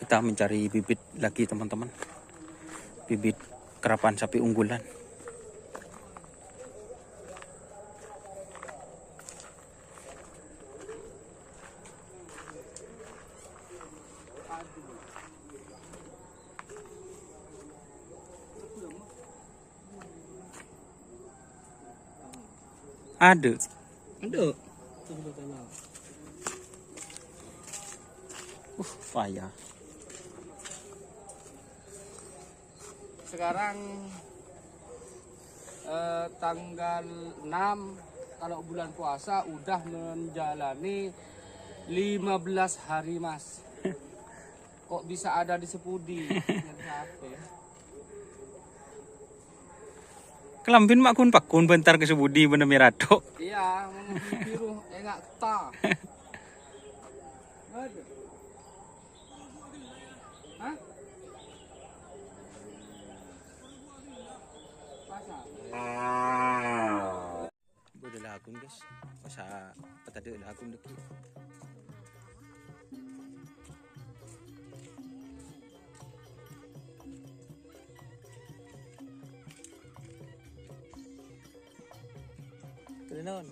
kita mencari bibit lagi teman-teman, bibit kerapan sapi unggulan. Ada. Payah. Sekarang tanggal 6, kalau bulan puasa udah menjalani 15 hari mas. Kok bisa ada di Sepudi? Kelambin mak kun pakun bentar ke Sebudi bener mirato. Iya, biru enggak ta. Aduh. Hah? Pasal. Boleh lah akun guys. Masa tadi lah akun deki. Kenon.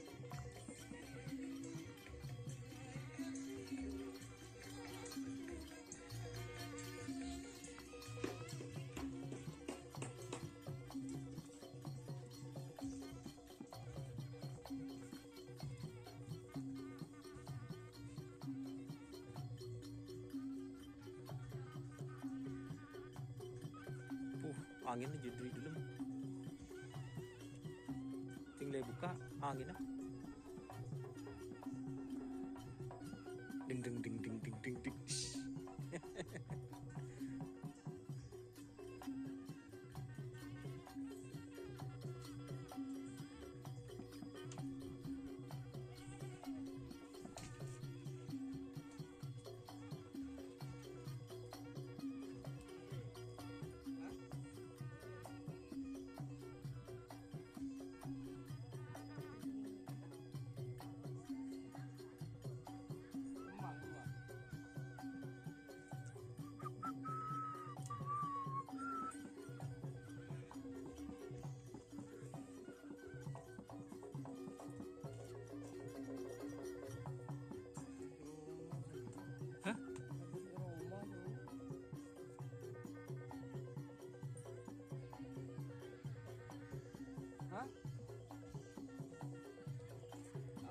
Anginnya jadi dulu. Tinggal buka anginnya. Ding ding ding ding ding ding ding.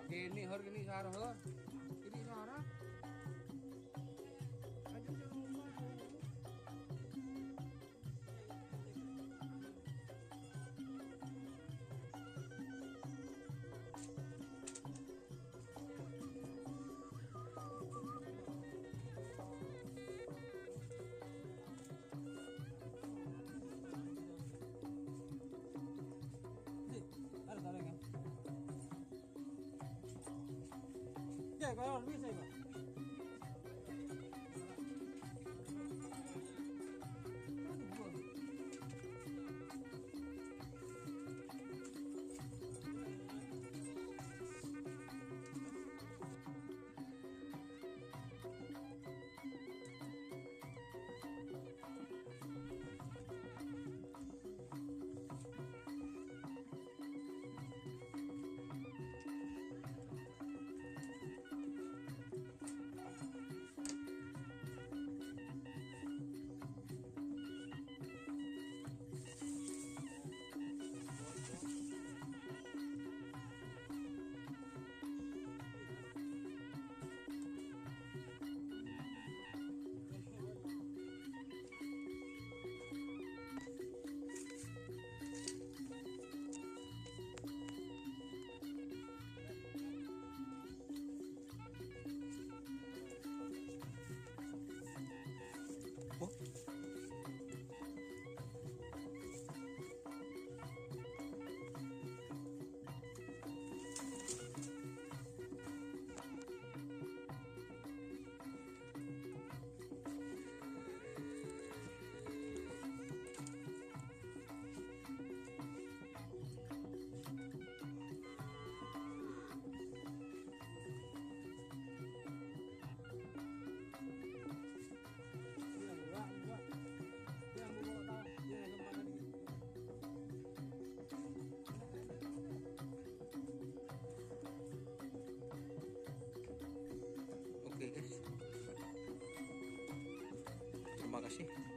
Gini hor gini sarah hor. Ini sarah. Kalau bisa ya. kasih.